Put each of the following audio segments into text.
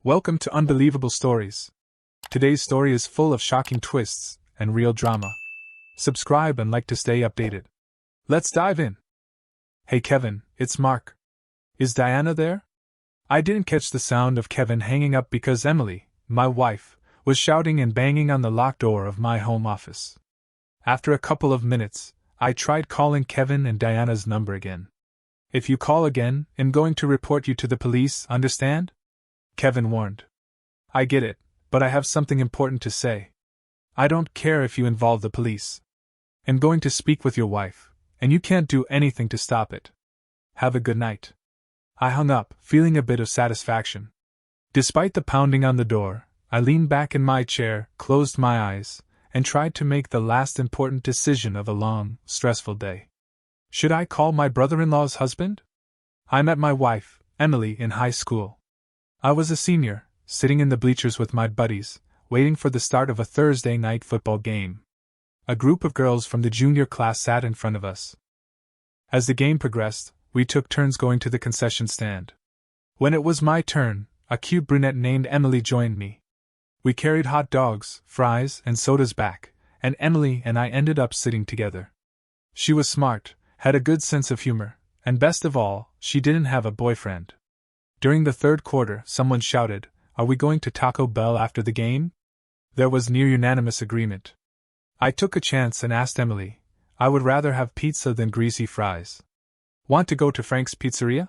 Welcome to Unbelievable Stories. Today's story is full of shocking twists and real drama. Subscribe and like to stay updated. Let's dive in. Hey Kevin, it's Mark. Is Diana there? I didn't catch the sound of Kevin hanging up because Emily, my wife, was shouting and banging on the locked door of my home office. After a couple of minutes, I tried calling Kevin and Diana's number again. If you call again, I'm going to report you to the police, understand? Kevin warned. I get it, but I have something important to say. I don't care if you involve the police. I'm going to speak with your wife, and you can't do anything to stop it. Have a good night. I hung up, feeling a bit of satisfaction. Despite the pounding on the door, I leaned back in my chair, closed my eyes, and tried to make the last important decision of a long, stressful day. Should I call my brother-in-law's husband? I met my wife, Emily, in high school. I was a senior, sitting in the bleachers with my buddies, waiting for the start of a Thursday night football game. A group of girls from the junior class sat in front of us. As the game progressed, we took turns going to the concession stand. When it was my turn, a cute brunette named Emily joined me. We carried hot dogs, fries, and sodas back, and Emily and I ended up sitting together. She was smart, had a good sense of humor, and best of all, she didn't have a boyfriend. During the third quarter, someone shouted, "Are we going to Taco Bell after the game?" There was near unanimous agreement. I took a chance and asked Emily, I would rather have pizza than greasy fries. Want to go to Frank's Pizzeria?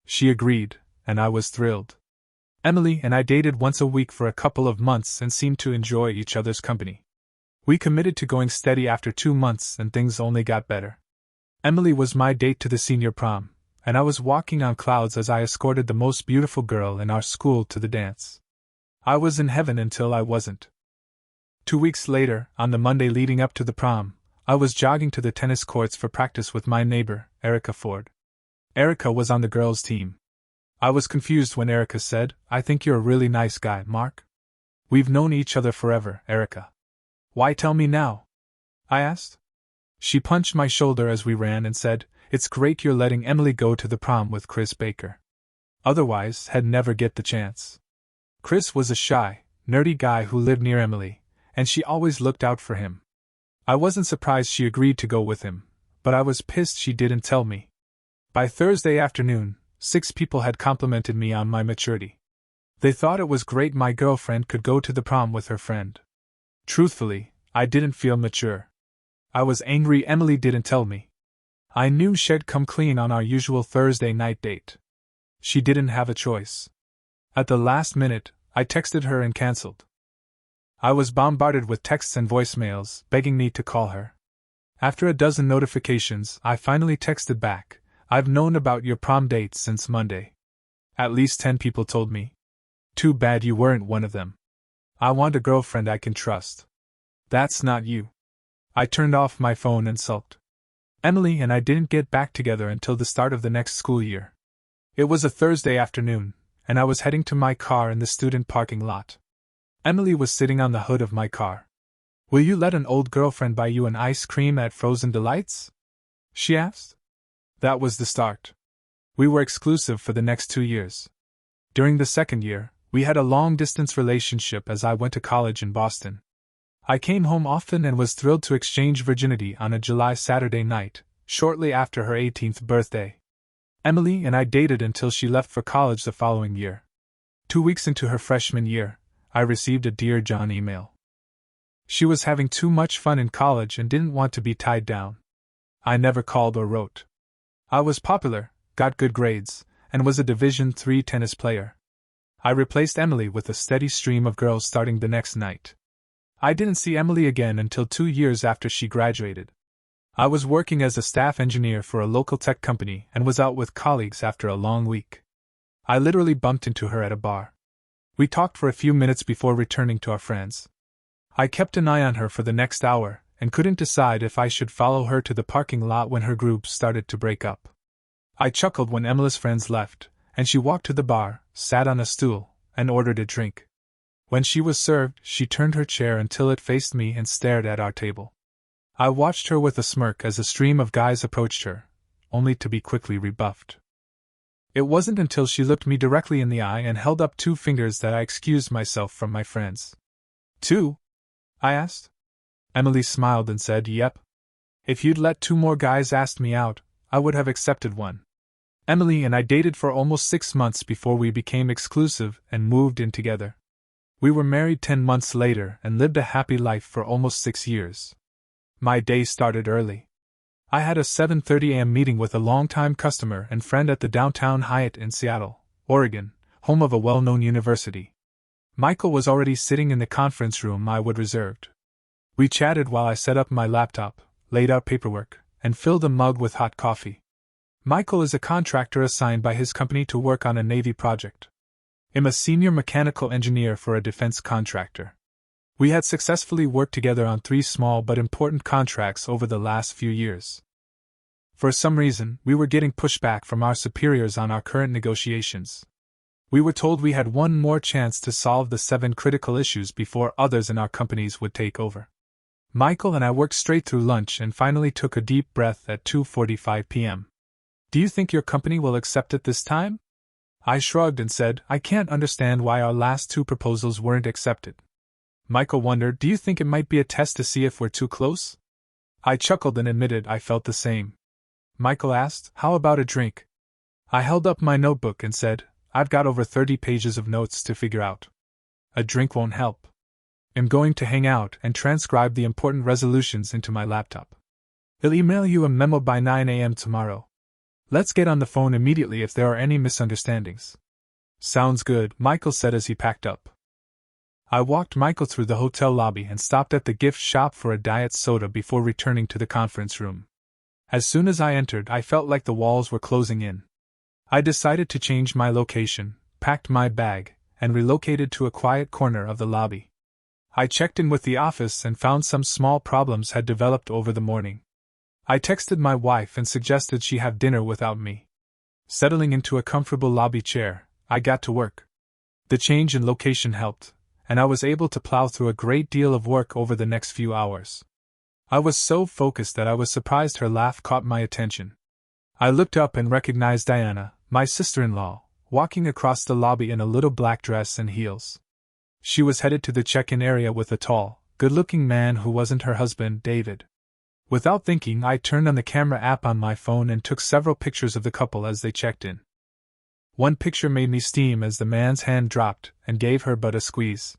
She agreed, and I was thrilled. Emily and I dated once a week for a couple of months and seemed to enjoy each other's company. We committed to going steady after 2 months and things only got better. Emily was my date to the senior prom, and I was walking on clouds as I escorted the most beautiful girl in our school to the dance. I was in heaven until I wasn't. 2 weeks later, on the Monday leading up to the prom, I was jogging to the tennis courts for practice with my neighbor, Erica Ford. Erica was on the girls' team. I was confused when Erica said, "I think you're a really nice guy, Mark." "We've known each other forever, Erica." "Why tell me now?" I asked. She punched my shoulder as we ran and said, "It's great you're letting Emily go to the prom with Chris Baker. Otherwise, had never get the chance." Chris was a shy, nerdy guy who lived near Emily, and she always looked out for him. I wasn't surprised she agreed to go with him, but I was pissed she didn't tell me. By Thursday afternoon, 6 people had complimented me on my maturity. They thought it was great my girlfriend could go to the prom with her friend. Truthfully, I didn't feel mature. I was angry Emily didn't tell me. I knew she'd come clean on our usual Thursday night date. She didn't have a choice. At the last minute, I texted her and cancelled. I was bombarded with texts and voicemails begging me to call her. After a dozen notifications, I finally texted back, "I've known about your prom date since Monday. At least 10 people told me. Too bad you weren't one of them. I want a girlfriend I can trust. That's not you." I turned off my phone and sulked. Emily and I didn't get back together until the start of the next school year. It was a Thursday afternoon, and I was heading to my car in the student parking lot. Emily was sitting on the hood of my car. "Will you let an old girlfriend buy you an ice cream at Frozen Delights?" she asked. That was the start. We were exclusive for the next 2 years. During the second year, we had a long-distance relationship as I went to college in Boston. I came home often and was thrilled to exchange virginity on a July Saturday night, shortly after her 18th birthday. Emily and I dated until she left for college the following year. 2 weeks into her freshman year, I received a Dear John email. She was having too much fun in college and didn't want to be tied down. I never called or wrote. I was popular, got good grades, and was a Division III tennis player. I replaced Emily with a steady stream of girls starting the next night. I didn't see Emily again until 2 years after she graduated. I was working as a staff engineer for a local tech company and was out with colleagues after a long week. I literally bumped into her at a bar. We talked for a few minutes before returning to our friends. I kept an eye on her for the next hour and couldn't decide if I should follow her to the parking lot when her group started to break up. I chuckled when Emily's friends left, and she walked to the bar, sat on a stool, and ordered a drink. When she was served, she turned her chair until it faced me and stared at our table. I watched her with a smirk as a stream of guys approached her, only to be quickly rebuffed. It wasn't until she looked me directly in the eye and held up 2 fingers that I excused myself from my friends. 2? I asked. Emily smiled and said, "Yep. If you'd let 2 more guys ask me out, I would have accepted one." Emily and I dated for almost 6 months before we became exclusive and moved in together. We were married 10 months later and lived a happy life for almost 6 years. My day started early. I had a 7:30 a.m. meeting with a longtime customer and friend at the downtown Hyatt in Seattle, Oregon, home of a well-known university. Michael was already sitting in the conference room I would reserved. We chatted while I set up my laptop, laid out paperwork, and filled a mug with hot coffee. Michael is a contractor assigned by his company to work on a Navy project. I'm a senior mechanical engineer for a defense contractor. We had successfully worked together on 3 small but important contracts over the last few years. For some reason, we were getting pushback from our superiors on our current negotiations. We were told we had one more chance to solve the 7 critical issues before others in our companies would take over. Michael and I worked straight through lunch and finally took a deep breath at 2:45 p.m. "Do you think your company will accept it this time?" I shrugged and said, "I can't understand why our last 2 proposals weren't accepted." Michael wondered, "Do you think it might be a test to see if we're too close?" I chuckled and admitted I felt the same. Michael asked, "How about a drink?" I held up my notebook and said, "I've got over 30 pages of notes to figure out. A drink won't help. I'm going to hang out and transcribe the important resolutions into my laptop. I'll email you a memo by 9 a.m. tomorrow. Let's get on the phone immediately if there are any misunderstandings." "Sounds good," Michael said as he packed up. I walked Michael through the hotel lobby and stopped at the gift shop for a diet soda before returning to the conference room. As soon as I entered, I felt like the walls were closing in. I decided to change my location, packed my bag, and relocated to a quiet corner of the lobby. I checked in with the office and found some small problems had developed over the morning. I texted my wife and suggested she have dinner without me. Settling into a comfortable lobby chair, I got to work. The change in location helped, and I was able to plow through a great deal of work over the next few hours. I was so focused that I was surprised her laugh caught my attention. I looked up and recognized Diana, my sister-in-law, walking across the lobby in a little black dress and heels. She was headed to the check-in area with a tall, good-looking man who wasn't her husband, David. Without thinking, I turned on the camera app on my phone and took several pictures of the couple as they checked in. One picture made me steam as the man's hand dropped and gave her but a squeeze.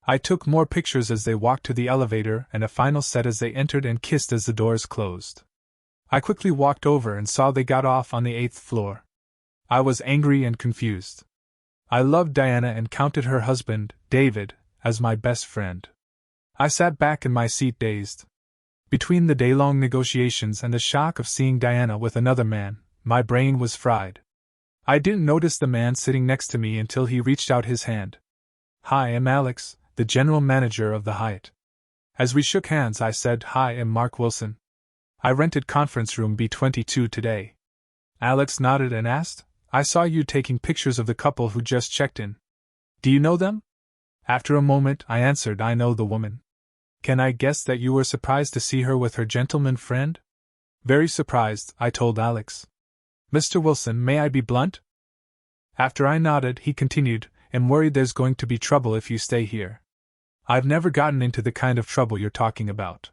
I took more pictures as they walked to the elevator and a final set as they entered and kissed as the doors closed. I quickly walked over and saw they got off on the 8th floor. I was angry and confused. I loved Diana and counted her husband, David, as my best friend. I sat back in my seat dazed. Between the day-long negotiations and the shock of seeing Diana with another man, my brain was fried. I didn't notice the man sitting next to me until he reached out his hand. "Hi, I'm Alex, the general manager of the Hyatt." As we shook hands, I said, "Hi, I'm Mark Wilson. I rented conference room B22 today." Alex nodded and asked, "I saw you taking pictures of the couple who just checked in. Do you know them?" After a moment, I answered, "I know the woman." "Can I guess that you were surprised to see her with her gentleman friend?" "Very surprised," I told Alex. "Mr. Wilson, may I be blunt?" After I nodded, he continued, "I'm worried there's going to be trouble if you stay here. I've never gotten into the kind of trouble you're talking about.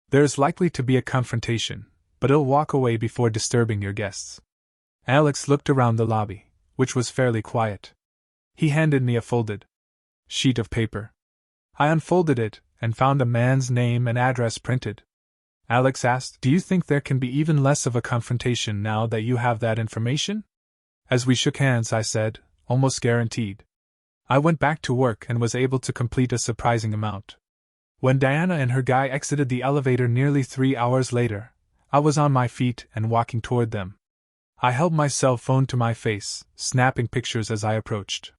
There's likely to be a confrontation, but I'll walk away before disturbing your guests." Alex looked around the lobby, which was fairly quiet. He handed me a folded sheet of paper. I unfolded it and found a man's name and address printed. Alex asked, "Do you think there can be even less of a confrontation now that you have that information?" As we shook hands, I said, "Almost guaranteed." I went back to work and was able to complete a surprising amount. When Diana and her guy exited the elevator nearly 3 hours later, I was on my feet and walking toward them. I held my cell phone to my face, snapping pictures as I approached.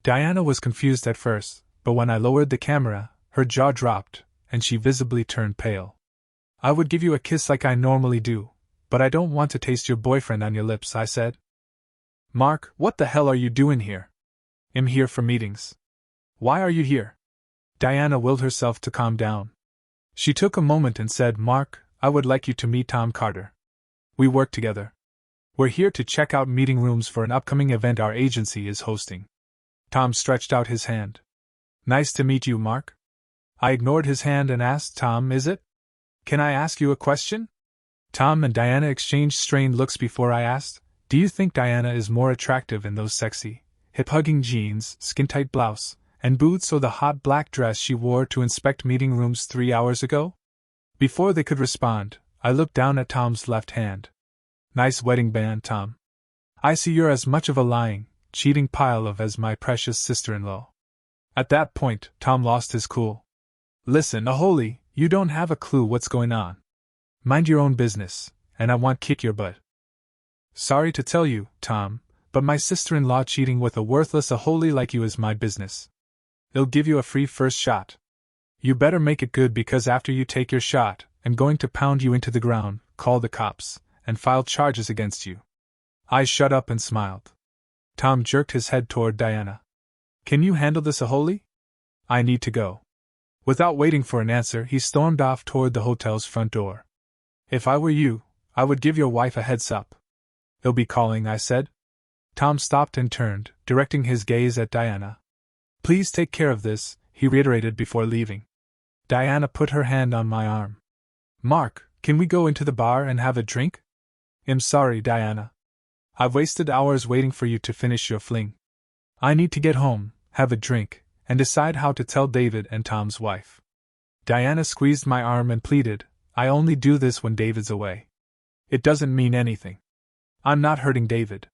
Diana was confused at first, but when I lowered the camera, her jaw dropped, and she visibly turned pale. "I would give you a kiss like I normally do, but I don't want to taste your boyfriend on your lips," I said. "Mark, what the hell are you doing here?" "I'm here for meetings." "Why are you here?" Diana willed herself to calm down. She took a moment and said, "Mark, I would like you to meet Tom Carter. We work together." We're here to check out meeting rooms for an upcoming event our agency is hosting. Tom stretched out his hand. Nice to meet you, Mark. I ignored his hand and asked, Tom, is it? Can I ask you a question? Tom and Diana exchanged strained looks before I asked, do you think Diana is more attractive in those sexy, hip-hugging jeans, skin-tight blouse, and boots or the hot black dress she wore to inspect meeting rooms 3 hours ago? Before they could respond, I looked down at Tom's left hand. Nice wedding band, Tom. I see you're as much of a lying, cheating pile of as my precious sister-in-law. At that point, Tom lost his cool. Listen, Aholy, you don't have a clue what's going on. Mind your own business, and I won't kick your butt. Sorry to tell you, Tom, but my sister-in-law cheating with a worthless Aholy like you is my business. It'll give you a free first shot. You better make it good because after you take your shot, I'm going to pound you into the ground, call the cops, and file charges against you. I shut up and smiled. Tom jerked his head toward Diana. Can you handle this, Aholy? I need to go. Without waiting for an answer, he stormed off toward the hotel's front door. If I were you, I would give your wife a heads up. He'll be calling, I said. Tom stopped and turned, directing his gaze at Diana. Please take care of this, he reiterated before leaving. Diana put her hand on my arm. Mark, can we go into the bar and have a drink? I'm sorry, Diana. I've wasted hours waiting for you to finish your fling. I need to get home, have a drink, and decide how to tell David and Tom's wife. Diana squeezed my arm and pleaded, I only do this when David's away. It doesn't mean anything. I'm not hurting David.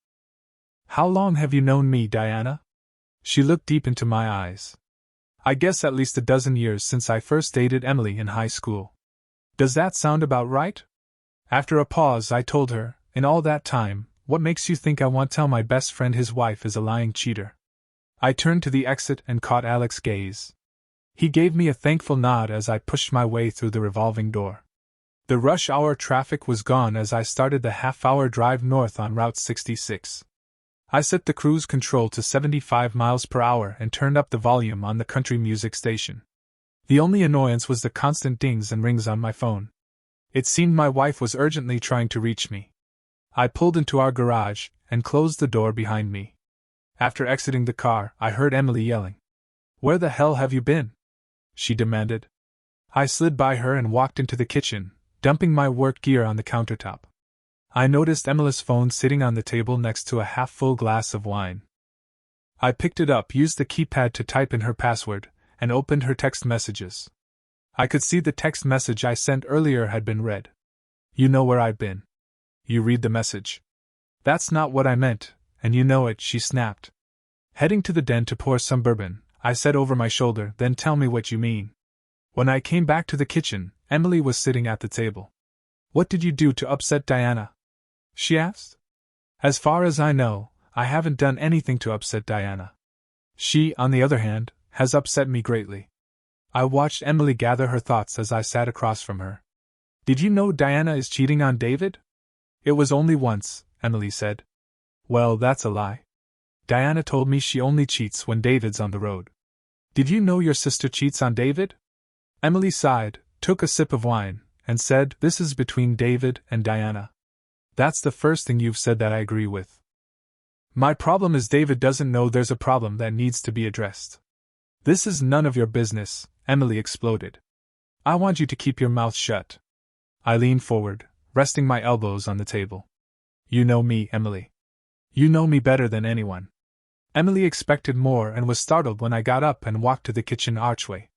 How long have you known me, Diana? She looked deep into my eyes. I guess at least a dozen years since I first dated Emily in high school. Does that sound about right? After a pause, I told her, in all that time, what makes you think I won't tell my best friend his wife is a lying cheater? I turned to the exit and caught Alec's gaze. He gave me a thankful nod as I pushed my way through the revolving door. The rush hour traffic was gone as I started the half-hour drive north on Route 66. I set the cruise control to 75 miles per hour and turned up the volume on the country music station. The only annoyance was the constant dings and rings on my phone. It seemed my wife was urgently trying to reach me. I pulled into our garage and closed the door behind me. After exiting the car, I heard Emily yelling. Where the hell have you been? She demanded. I slid by her and walked into the kitchen, dumping my work gear on the countertop. I noticed Emily's phone sitting on the table next to a half-full glass of wine. I picked it up, used the keypad to type in her password, and opened her text messages. I could see the text message I sent earlier had been read. You know where I've been. You read the message. That's not what I meant, and you know it, she snapped. Heading to the den to pour some bourbon, I said over my shoulder, then tell me what you mean. When I came back to the kitchen, Emily was sitting at the table. What did you do to upset Diana? She asked. As far as I know, I haven't done anything to upset Diana. She, on the other hand, has upset me greatly. I watched Emily gather her thoughts as I sat across from her. Did you know Diana is cheating on David? It was only once, Emily said. Well, that's a lie. Diana told me she only cheats when David's on the road. Did you know your sister cheats on David? Emily sighed, took a sip of wine, and said, This is between David and Diana. That's the first thing you've said that I agree with. My problem is David doesn't know there's a problem that needs to be addressed. This is none of your business, Emily exploded. I want you to keep your mouth shut. I leaned forward, resting my elbows on the table. You know me, Emily. You know me better than anyone. Emily expected more and was startled when I got up and walked to the kitchen archway.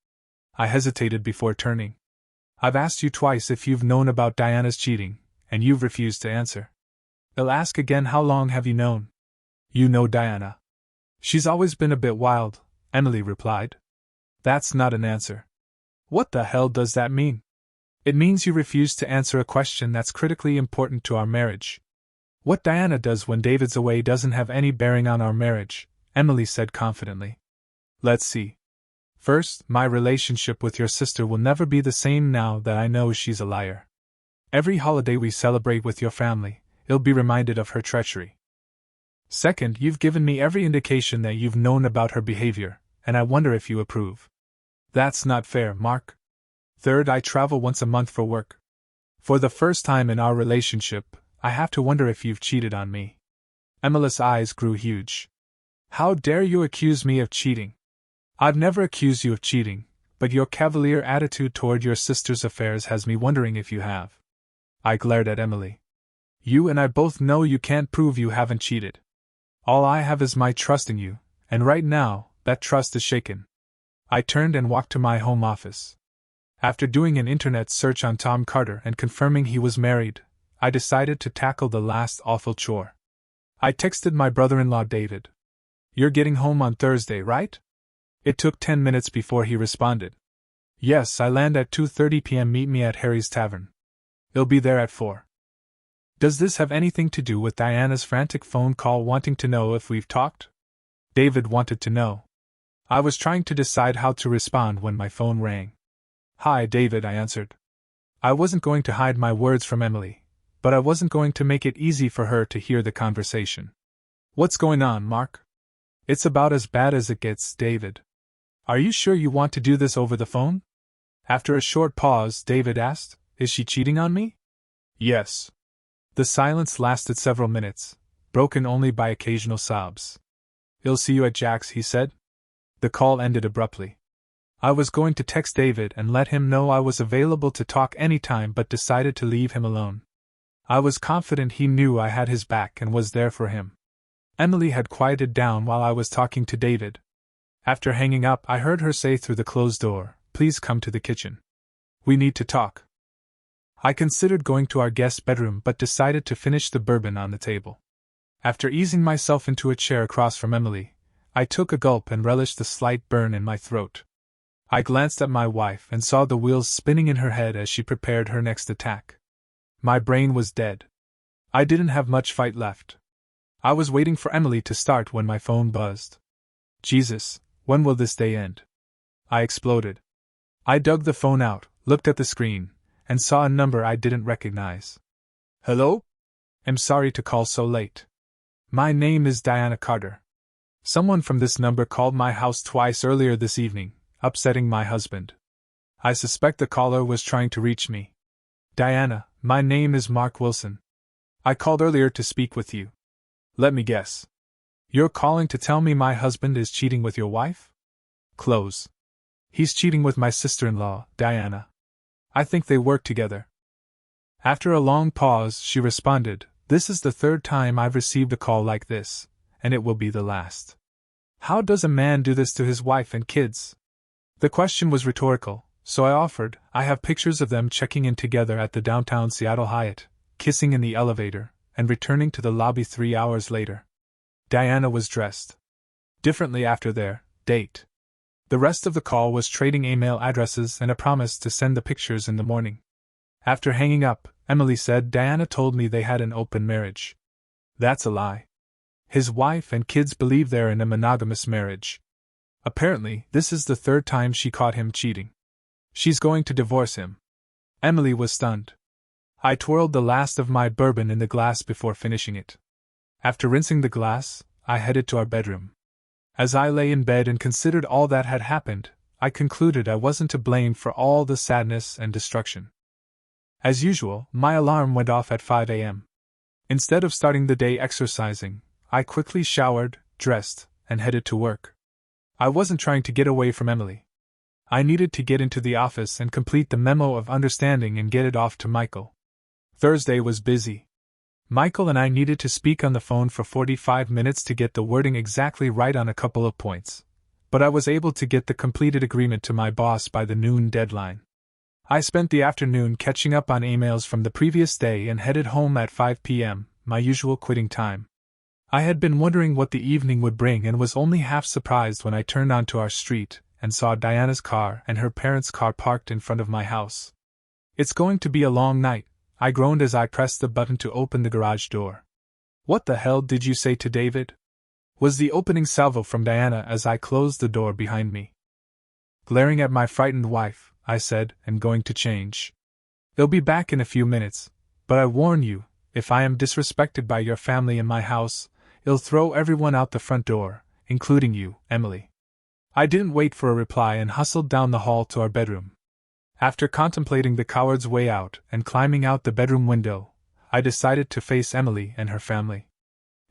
I hesitated before turning. I've asked you twice if you've known about Diana's cheating, and you've refused to answer. I'll ask again, how long have you known? You know Diana. She's always been a bit wild, Emily replied. That's not an answer. What the hell does that mean? It means you refuse to answer a question that's critically important to our marriage. What Diana does when David's away doesn't have any bearing on our marriage, Emily said confidently. Let's see. First, my relationship with your sister will never be the same now that I know she's a liar. Every holiday we celebrate with your family, you'll be reminded of her treachery. Second, you've given me every indication that you've known about her behavior, and I wonder if you approve. That's not fair, Mark. Third, I travel once a month for work. For the first time in our relationship, I have to wonder if you've cheated on me." Emily's eyes grew huge. "How dare you accuse me of cheating?" "I've never accused you of cheating, but your cavalier attitude toward your sister's affairs has me wondering if you have." I glared at Emily. "You and I both know you can't prove you haven't cheated. All I have is my trust in you, and right now, that trust is shaken." I turned and walked to my home office. After doing an internet search on Tom Carter and confirming he was married, I decided to tackle the last awful chore. I texted my brother-in-law David. "You're getting home on Thursday, right?" It took 10 minutes before he responded. "Yes, I land at 2:30 p.m. Meet me at Harry's Tavern. I'll be there at 4. "Does this have anything to do with Diana's frantic phone call wanting to know if we've talked?" David wanted to know. I was trying to decide how to respond when my phone rang. "Hi, David," I answered. I wasn't going to hide my words from Emily, but I wasn't going to make it easy for her to hear the conversation. "What's going on, Mark?" "It's about as bad as it gets, David." "Are you sure you want to do this over the phone?" After a short pause, David asked, "Is she cheating on me?" "Yes." The silence lasted several minutes, broken only by occasional sobs. "I'll see you at Jack's," he said. The call ended abruptly. I was going to text David and let him know I was available to talk anytime but decided to leave him alone. I was confident he knew I had his back and was there for him. Emily had quieted down while I was talking to David. After hanging up, I heard her say through the closed door, "Please come to the kitchen. We need to talk." I considered going to our guest bedroom but decided to finish the bourbon on the table. After easing myself into a chair across from Emily, I took a gulp and relished the slight burn in my throat. I glanced at my wife and saw the wheels spinning in her head as she prepared her next attack. My brain was dead. I didn't have much fight left. I was waiting for Emily to start when my phone buzzed. "Jesus, when will this day end?" I exploded. I dug the phone out, looked at the screen, and saw a number I didn't recognize. "Hello? I'm sorry to call so late. My name is Diana Carter. Someone from this number called my house twice earlier this evening, upsetting my husband. I suspect the caller was trying to reach me. Diana, my name is Mark Wilson. I called earlier to speak with you. Let me guess. You're calling to tell me my husband is cheating with your wife?" "Close. He's cheating with my sister-in-law, Diana. I think they work together." After a long pause, she responded, "This is the third time I've received a call like this, and it will be the last. How does a man do this to his wife and kids?" The question was rhetorical, so I offered, "I have pictures of them checking in together at the downtown Seattle Hyatt, kissing in the elevator, and returning to the lobby 3 hours later." Diana was dressed differently after their date. The rest of the call was trading email addresses and a promise to send the pictures in the morning. After hanging up, Emily said Diana told me they had an open marriage. That's a lie. His wife and kids believe they're in a monogamous marriage. Apparently, this is the third time she caught him cheating. She's going to divorce him. Emily was stunned. I twirled the last of my bourbon in the glass before finishing it. After rinsing the glass, I headed to our bedroom. As I lay in bed and considered all that had happened, I concluded I wasn't to blame for all the sadness and destruction. As usual, my alarm went off at 5 a.m. Instead of starting the day exercising, I quickly showered, dressed, and headed to work. I wasn't trying to get away from Emily. I needed to get into the office and complete the memo of understanding and get it off to Michael. Thursday was busy. Michael and I needed to speak on the phone for 45 minutes to get the wording exactly right on a couple of points, but I was able to get the completed agreement to my boss by the noon deadline. I spent the afternoon catching up on emails from the previous day and headed home at 5 p.m., my usual quitting time. I had been wondering what the evening would bring and was only half surprised when I turned onto our street and saw Diana's car and her parents' car parked in front of my house. "It's going to be a long night," I groaned as I pressed the button to open the garage door. "What the hell did you say to David?" was the opening salvo from Diana as I closed the door behind me. Glaring at my frightened wife, I said, "I'm going to change. They'll be back in a few minutes, but I warn you, if I am disrespected by your family in my house, I'll throw everyone out the front door, including you, Emily." I didn't wait for a reply and hustled down the hall to our bedroom. After contemplating the coward's way out and climbing out the bedroom window, I decided to face Emily and her family.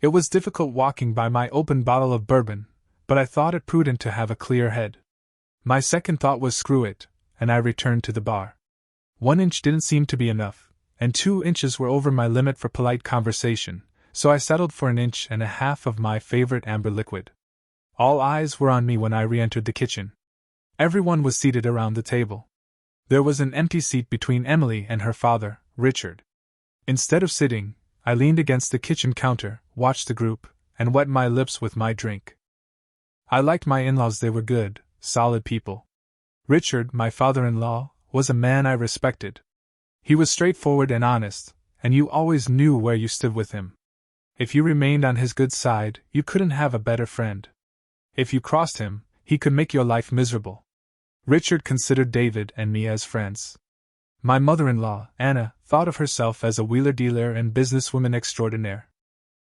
It was difficult walking by my open bottle of bourbon, but I thought it prudent to have a clear head. My second thought was screw it, and I returned to the bar. 1 inch didn't seem to be enough, and 2 inches were over my limit for polite conversation, so I settled for 1.5 inches of my favorite amber liquid. All eyes were on me when I re-entered the kitchen. Everyone was seated around the table. There was an empty seat between Emily and her father, Richard. Instead of sitting, I leaned against the kitchen counter, watched the group, and wet my lips with my drink. I liked my in-laws. They were good, solid people. Richard, my father-in-law, was a man I respected. He was straightforward and honest, and you always knew where you stood with him. If you remained on his good side, you couldn't have a better friend. If you crossed him, he could make your life miserable. Richard considered David and me as friends. My mother-in-law, Anna, thought of herself as a wheeler-dealer and businesswoman extraordinaire.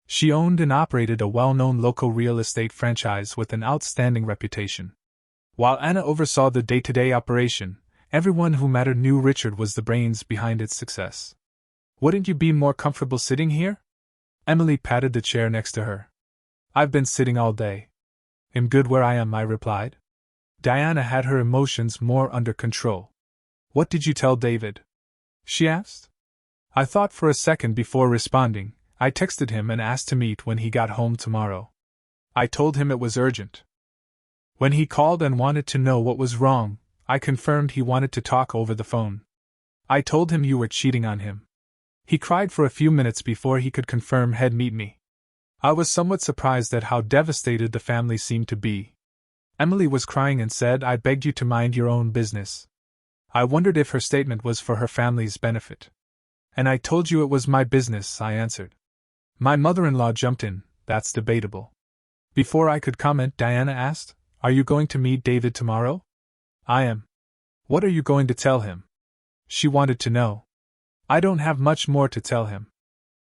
She owned and operated a well-known local real estate franchise with an outstanding reputation. While Anna oversaw the day-to-day operation, everyone who mattered knew Richard was the brains behind its success. "Wouldn't you be more comfortable sitting here?" Emily patted the chair next to her. "I've been sitting all day. I'm good where I am," I replied. Diana had her emotions more under control. "What did you tell David?" she asked. I thought for a second before responding. I texted him and asked to meet when he got home tomorrow. I told him it was urgent. When he called and wanted to know what was wrong, I confirmed he wanted to talk over the phone. I told him you were cheating on him. He cried for a few minutes before he could confirm he'd meet me. I was somewhat surprised at how devastated the family seemed to be. Emily was crying and said, "I begged you to mind your own business." I wondered if her statement was for her family's benefit. "And I told you it was my business," I answered. My mother-in-law jumped in, "That's debatable." Before I could comment, Diana asked, "Are you going to meet David tomorrow?" "I am." "What are you going to tell him?" She wanted to know. "I don't have much more to tell him.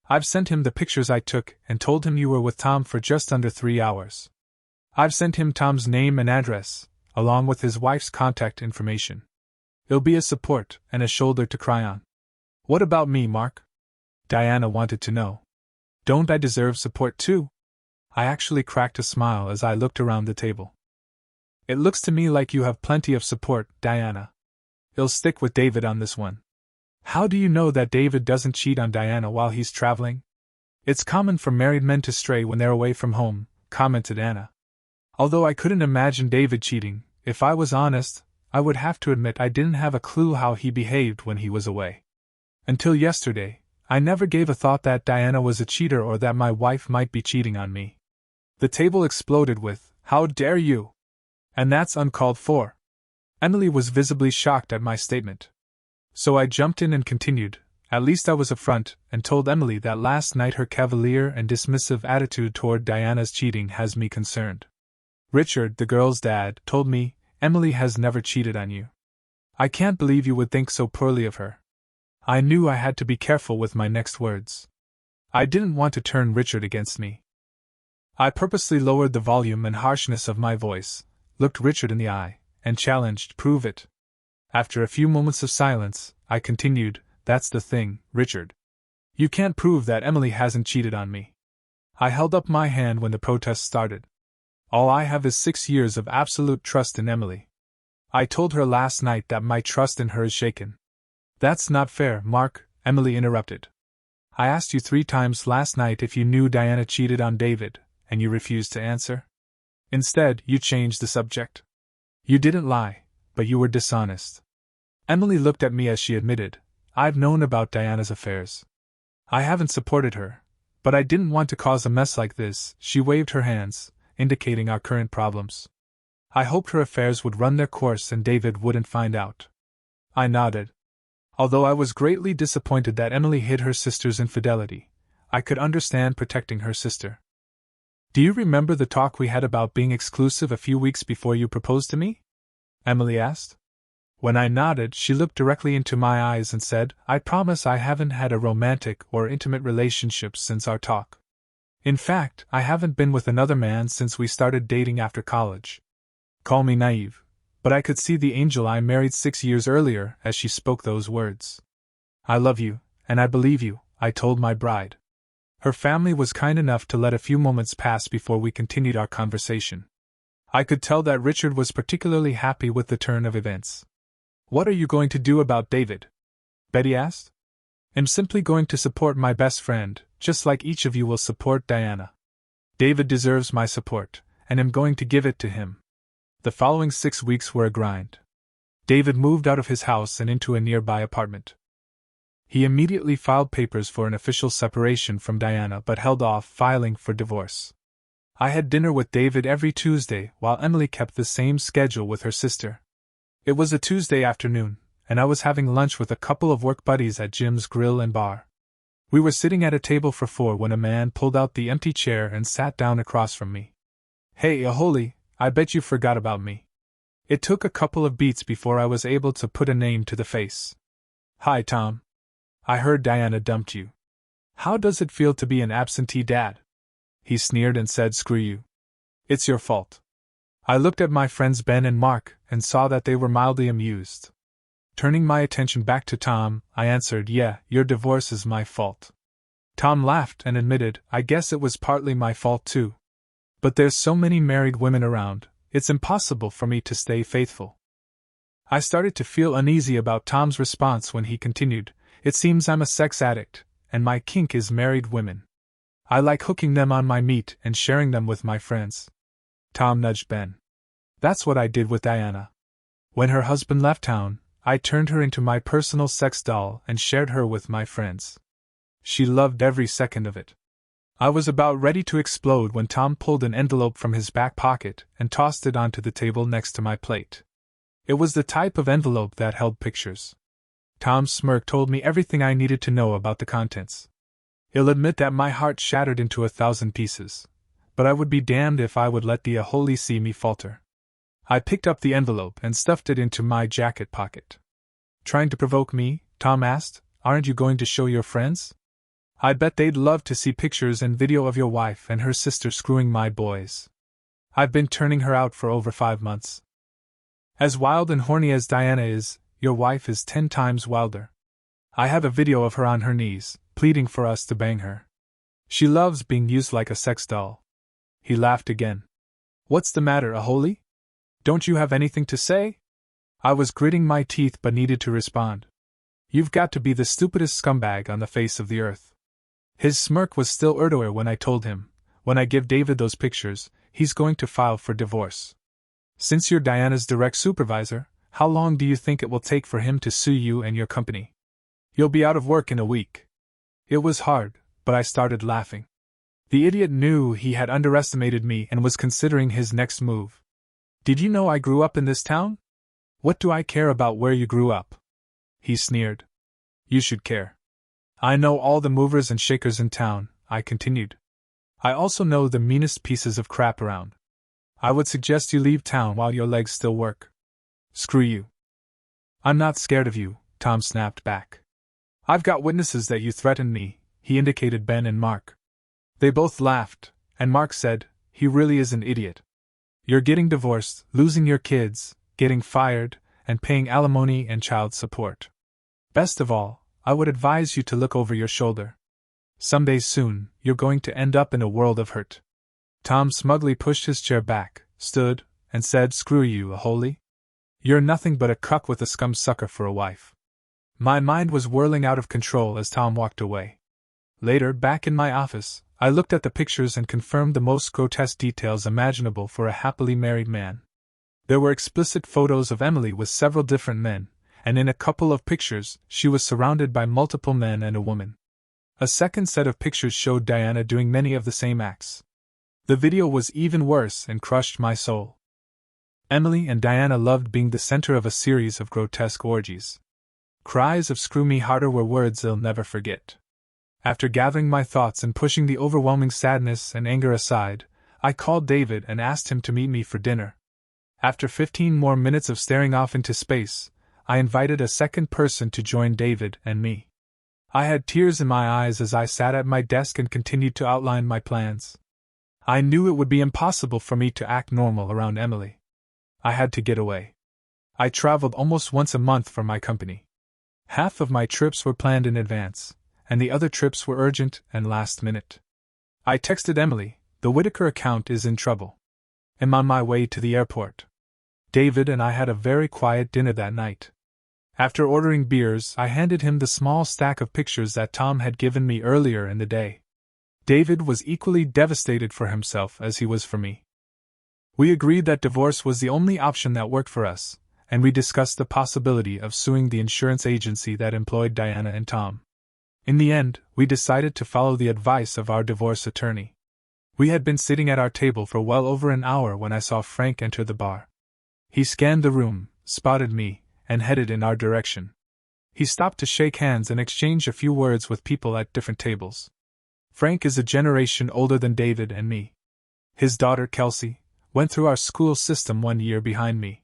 I've sent him the pictures I took and told him you were with Tom for just under 3 hours. I've sent him Tom's name and address, along with his wife's contact information. It'll be a support and a shoulder to cry on." "What about me, Mark?" Diana wanted to know. "Don't I deserve support too?" I actually cracked a smile as I looked around the table. "It looks to me like you have plenty of support, Diana. I'll stick with David on this one." "How do you know that David doesn't cheat on Diana while he's traveling?" "It's common for married men to stray when they're away from home," commented Anna. Although I couldn't imagine David cheating, if I was honest, I would have to admit I didn't have a clue how he behaved when he was away. Until yesterday, I never gave a thought that Diana was a cheater or that my wife might be cheating on me. The table exploded with, "How dare you!" And that's uncalled for. Emily was visibly shocked at my statement. So I jumped in and continued, "At least I was upfront, and told Emily that last night her cavalier and dismissive attitude toward Diana's cheating has me concerned. Richard, the girl's dad, told me, Emily has never cheated on you. I can't believe you would think so poorly of her." I knew I had to be careful with my next words. I didn't want to turn Richard against me. I purposely lowered the volume and harshness of my voice, looked Richard in the eye, and challenged, "Prove it." After a few moments of silence, I continued, "That's the thing, Richard. You can't prove that Emily hasn't cheated on me." I held up my hand when the protest started. "All I have is 6 years of absolute trust in Emily. I told her last night that my trust in her is shaken." "That's not fair, Mark," Emily interrupted. "I asked you 3 times last night if you knew Diana cheated on David, and you refused to answer. Instead, you changed the subject. You didn't lie, but you were dishonest." Emily looked at me as she admitted, "I've known about Diana's affairs. I haven't supported her, but I didn't want to cause a mess like this." She waved her hands, indicating our current problems. "I hoped her affairs would run their course and David wouldn't find out." I nodded. Although I was greatly disappointed that Emily hid her sister's infidelity, I could understand protecting her sister. "Do you remember the talk we had about being exclusive a few weeks before you proposed to me?" Emily asked. When I nodded, she looked directly into my eyes and said, "I promise I haven't had a romantic or intimate relationship since our talk. In fact, I haven't been with another man since we started dating after college." Call me naive, but I could see the angel I married 6 years earlier as she spoke those words. "I love you, and I believe you," I told my bride. Her family was kind enough to let a few moments pass before we continued our conversation. I could tell that Richard was particularly happy with the turn of events. "What are you going to do about David?" Betty asked. "I'm simply going to support my best friend, just like each of you will support Diana. David deserves my support, and I'm going to give it to him." The following 6 weeks were a grind. David moved out of his house and into a nearby apartment. He immediately filed papers for an official separation from Diana but held off filing for divorce. I had dinner with David every Tuesday while Emily kept the same schedule with her sister. It was a Tuesday afternoon, and I was having lunch with a couple of work buddies at Jim's Grill and Bar. We were sitting at a table for 4 when a man pulled out the empty chair and sat down across from me. "Hey, Aholi, I bet you forgot about me." It took a couple of beats before I was able to put a name to the face. "Hi, Tom. I heard Diana dumped you. How does it feel to be an absentee dad?" He sneered and said, "Screw you. It's your fault." I looked at my friends Ben and Mark and saw that they were mildly amused. Turning my attention back to Tom, I answered, "Yeah, your divorce is my fault." Tom laughed and admitted, "I guess it was partly my fault too. But there's so many married women around, it's impossible for me to stay faithful." I started to feel uneasy about Tom's response when he continued, "It seems I'm a sex addict, and my kink is married women. I like hooking them on my meat and sharing them with my friends." Tom nudged Ben. "That's what I did with Diana. When her husband left town, I turned her into my personal sex doll and shared her with my friends. She loved every second of it." I was about ready to explode when Tom pulled an envelope from his back pocket and tossed it onto the table next to my plate. It was the type of envelope that held pictures. Tom's smirk told me everything I needed to know about the contents. I'll admit that my heart shattered into 1,000 pieces, but I would be damned if I would let the Aholi see me falter. I picked up the envelope and stuffed it into my jacket pocket. "Trying to provoke me?" Tom asked. "Aren't you going to show your friends? I bet they'd love to see pictures and video of your wife and her sister screwing my boys. I've been turning her out for over 5 months. As wild and horny as Diana is, your wife is 10 times wilder. I have a video of her on her knees, pleading for us to bang her. She loves being used like a sex doll." He laughed again. "What's the matter, Aholi? Don't you have anything to say?" I was gritting my teeth but needed to respond. "You've got to be the stupidest scumbag on the face of the earth." His smirk was still Erdoer when I told him, "When I give David those pictures, he's going to file for divorce. Since you're Diana's direct supervisor, how long do you think it will take for him to sue you and your company? You'll be out of work in a week." It was hard, but I started laughing. The idiot knew he had underestimated me and was considering his next move. "Did you know I grew up in this town? What do I care about where you grew up?" He sneered. "You should care. I know all the movers and shakers in town," I continued. "I also know the meanest pieces of crap around. I would suggest you leave town while your legs still work." "Screw you. I'm not scared of you," Tom snapped back. "I've got witnesses that you threatened me," he indicated Ben and Mark. They both laughed, and Mark said, "He really is an idiot. You're getting divorced, losing your kids, getting fired, and paying alimony and child support. Best of all, I would advise you to look over your shoulder. Someday soon, you're going to end up in a world of hurt." Tom smugly pushed his chair back, stood, and said, "Screw you, Aholi. You're nothing but a cuck with a scum sucker for a wife." My mind was whirling out of control as Tom walked away. Later, back in my office, I looked at the pictures and confirmed the most grotesque details imaginable for a happily married man. There were explicit photos of Emily with several different men, and in a couple of pictures, she was surrounded by multiple men and a woman. A second set of pictures showed Diana doing many of the same acts. The video was even worse and crushed my soul. Emily and Diana loved being the center of a series of grotesque orgies. Cries of "screw me harder" were words I'll never forget. After gathering my thoughts and pushing the overwhelming sadness and anger aside, I called David and asked him to meet me for dinner. After 15 more minutes of staring off into space, I invited a second person to join David and me. I had tears in my eyes as I sat at my desk and continued to outline my plans. I knew it would be impossible for me to act normal around Emily. I had to get away. I traveled almost once a month for my company. Half of my trips were planned in advance, and the other trips were urgent and last minute. I texted Emily, "The Whitaker account is in trouble. I'm on my way to the airport." David and I had a very quiet dinner that night. After ordering beers, I handed him the small stack of pictures that Tom had given me earlier in the day. David was equally devastated for himself as he was for me. We agreed that divorce was the only option that worked for us, and we discussed the possibility of suing the insurance agency that employed Diana and Tom. In the end, we decided to follow the advice of our divorce attorney. We had been sitting at our table for well over an hour when I saw Frank enter the bar. He scanned the room, spotted me, and headed in our direction. He stopped to shake hands and exchange a few words with people at different tables. Frank is a generation older than David and me. His daughter, Kelsey, went through our school system 1 year behind me.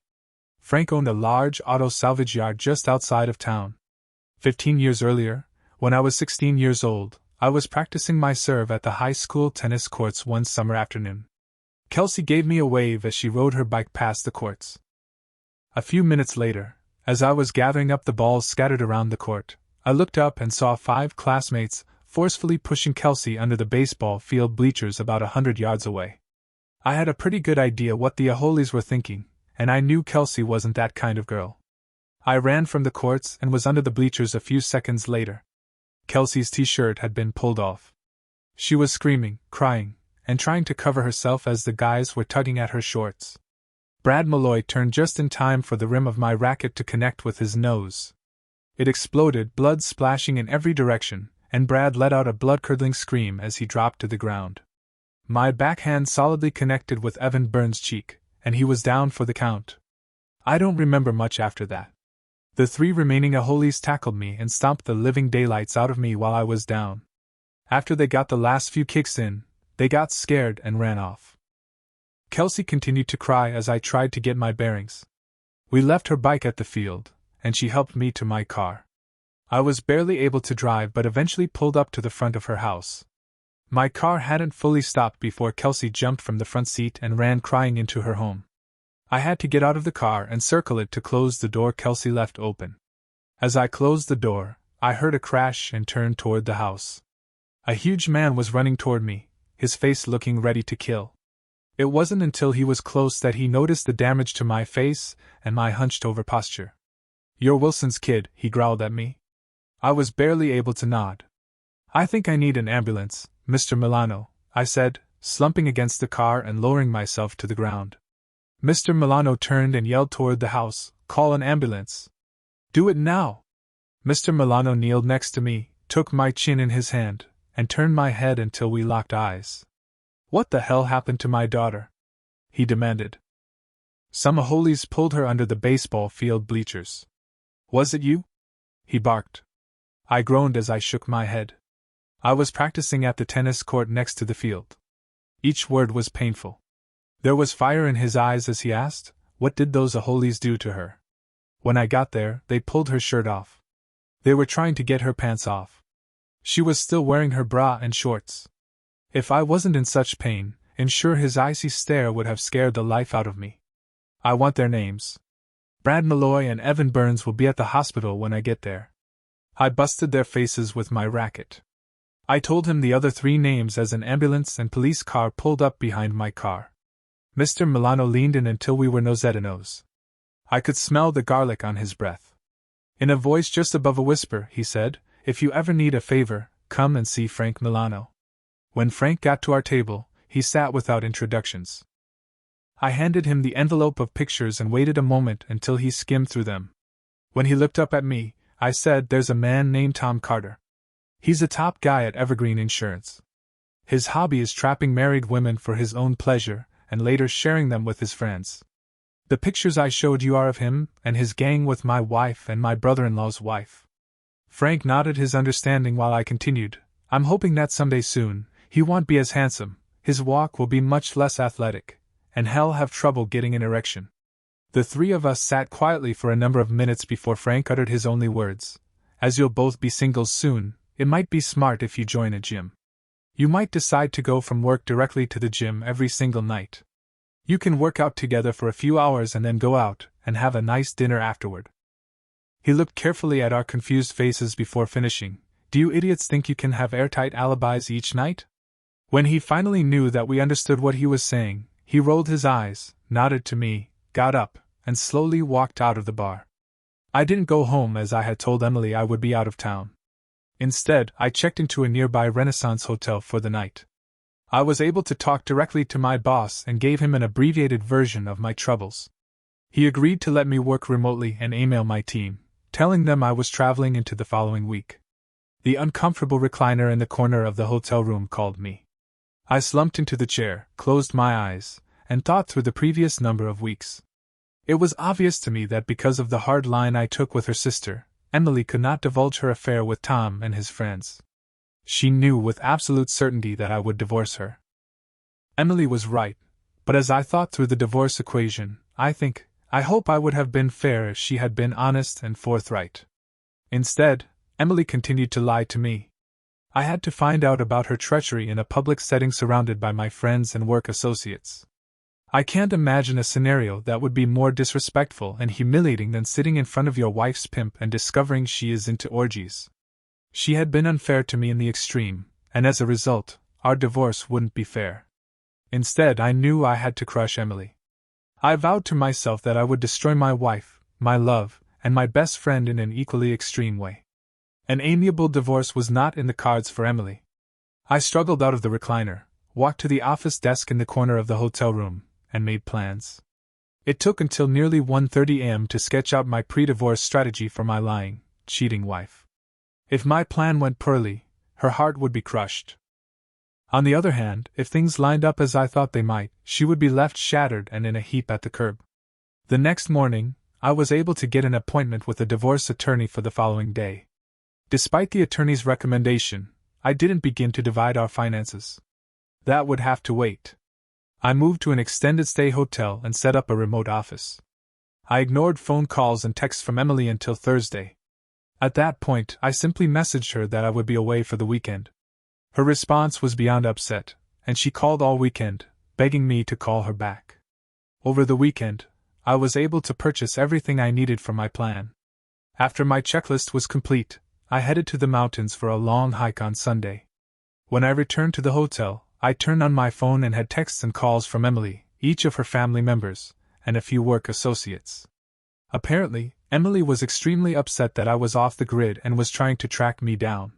Frank owned a large auto salvage yard just outside of town. 15 years earlier, when I was 16 years old, I was practicing my serve at the high school tennis courts one summer afternoon. Kelsey gave me a wave as she rode her bike past the courts. A few minutes later, as I was gathering up the balls scattered around the court, I looked up and saw 5 classmates forcefully pushing Kelsey under the baseball field bleachers about 100 yards away. I had a pretty good idea what the Aholes were thinking, and I knew Kelsey wasn't that kind of girl. I ran from the courts and was under the bleachers a few seconds later. Kelsey's t-shirt had been pulled off. She was screaming, crying, and trying to cover herself as the guys were tugging at her shorts. Brad Malloy turned just in time for the rim of my racket to connect with his nose. It exploded, blood splashing in every direction, and Brad let out a blood-curdling scream as he dropped to the ground. My backhand solidly connected with Evan Burns' cheek, and he was down for the count. I don't remember much after that. The 3 remaining Aholes tackled me and stomped the living daylights out of me while I was down. After they got the last few kicks in, they got scared and ran off. Kelsey continued to cry as I tried to get my bearings. We left her bike at the field, and she helped me to my car. I was barely able to drive but eventually pulled up to the front of her house. My car hadn't fully stopped before Kelsey jumped from the front seat and ran crying into her home. I had to get out of the car and circle it to close the door Kelsey left open. As I closed the door, I heard a crash and turned toward the house. A huge man was running toward me, his face looking ready to kill. It wasn't until he was close that he noticed the damage to my face and my hunched-over posture. "You're Wilson's kid," he growled at me. I was barely able to nod. "I think I need an ambulance, Mr. Milano," I said, slumping against the car and lowering myself to the ground. Mr. Milano turned and yelled toward the house, "Call an ambulance." "Do it now!" Mr. Milano kneeled next to me, took my chin in his hand, and turned my head until we locked eyes. "What the hell happened to my daughter?" he demanded. "Some Aholes pulled her under the baseball field bleachers." "Was it you?" he barked. I groaned as I shook my head. I was practicing at the tennis court next to the field. Each word was painful. There was fire in his eyes as he asked, "What did those Aholes do to her?" When I got there, they pulled her shirt off. They were trying to get her pants off. She was still wearing her bra and shorts. If I wasn't in such pain, I'm sure his icy stare would have scared the life out of me. "I want their names. Brad Malloy and Evan Burns will be at the hospital when I get there." I busted their faces with my racket. I told him the other 3 names as an ambulance and police car pulled up behind my car. Mr. Milano leaned in until we were nose to nose. I could smell the garlic on his breath. In a voice just above a whisper, he said, "If you ever need a favor, come and see Frank Milano." When Frank got to our table, he sat without introductions. I handed him the envelope of pictures and waited a moment until he skimmed through them. When he looked up at me, I said, "There's a man named Tom Carter. He's a top guy at Evergreen Insurance. His hobby is trapping married women for his own pleasure, and later sharing them with his friends. The pictures I showed you are of him and his gang with my wife and my brother-in-law's wife." Frank nodded his understanding while I continued, "I'm hoping that someday soon, he won't be as handsome, his walk will be much less athletic, and he'll have trouble getting an erection." The 3 of us sat quietly for a number of minutes before Frank uttered his only words, "As you'll both be singles soon, it might be smart if you join a gym. You might decide to go from work directly to the gym every single night. You can work out together for a few hours and then go out and have a nice dinner afterward." He looked carefully at our confused faces before finishing, Do you idiots think you can have airtight alibis each night? When he finally knew that we understood what he was saying, he rolled his eyes, nodded to me, got up, and slowly walked out of the bar. I didn't go home as I had told Emily I would be out of town. Instead, I checked into a nearby Renaissance hotel for the night. I was able to talk directly to my boss and gave him an abbreviated version of my troubles. He agreed to let me work remotely and email my team, telling them I was traveling into the following week. The uncomfortable recliner in the corner of the hotel room called me. I slumped into the chair, closed my eyes, and thought through the previous number of weeks. It was obvious to me that because of the hard line I took with her sister, Emily could not divulge her affair with Tom and his friends. She knew with absolute certainty that I would divorce her. Emily was right, but as I thought through the divorce equation, I hope I would have been fair if she had been honest and forthright. Instead, Emily continued to lie to me. I had to find out about her treachery in a public setting surrounded by my friends and work associates. I can't imagine a scenario that would be more disrespectful and humiliating than sitting in front of your wife's pimp and discovering she is into orgies. She had been unfair to me in the extreme, and as a result, our divorce wouldn't be fair. Instead, I knew I had to crush Emily. I vowed to myself that I would destroy my wife, my love, and my best friend in an equally extreme way. An amiable divorce was not in the cards for Emily. I struggled out of the recliner, walked to the office desk in the corner of the hotel room, and made plans. It took until nearly 1:30 a.m. to sketch out my pre-divorce strategy for my lying, cheating wife. If my plan went poorly, her heart would be crushed. On the other hand, if things lined up as I thought they might, she would be left shattered and in a heap at the curb. The next morning, I was able to get an appointment with a divorce attorney for the following day. Despite the attorney's recommendation, I didn't begin to divide our finances. That would have to wait. I moved to an extended stay hotel and set up a remote office. I ignored phone calls and texts from Emily until Thursday. At that point, I simply messaged her that I would be away for the weekend. Her response was beyond upset, and she called all weekend, begging me to call her back. Over the weekend, I was able to purchase everything I needed for my plan. After my checklist was complete, I headed to the mountains for a long hike on Sunday. When I returned to the hotel, I turned on my phone and had texts and calls from Emily, each of her family members, and a few work associates. Apparently, Emily was extremely upset that I was off the grid and was trying to track me down.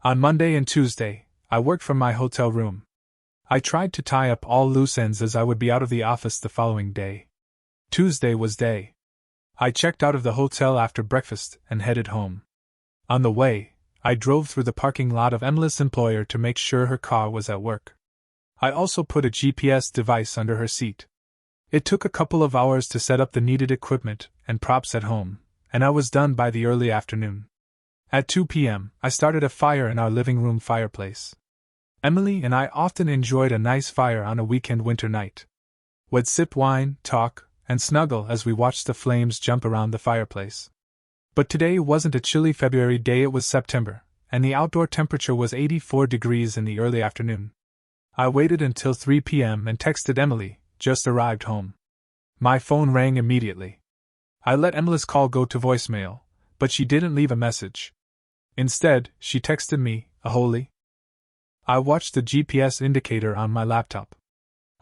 On Monday and Tuesday, I worked from my hotel room. I tried to tie up all loose ends as I would be out of the office the following day. Tuesday was day. I checked out of the hotel after breakfast and headed home. On the way, I drove through the parking lot of Emily's employer to make sure her car was at work. I also put a GPS device under her seat. It took a couple of hours to set up the needed equipment and props at home, and I was done by the early afternoon. At 2 p.m., I started a fire in our living room fireplace. Emily and I often enjoyed a nice fire on a weekend winter night. We'd sip wine, talk, and snuggle as we watched the flames jump around the fireplace. But today wasn't a chilly February day, it was September, and the outdoor temperature was 84 degrees in the early afternoon. I waited until 3 p.m. and texted Emily, just arrived home. My phone rang immediately. I let Emily's call go to voicemail, but she didn't leave a message. Instead, she texted me, "Ahoy." I watched the GPS indicator on my laptop.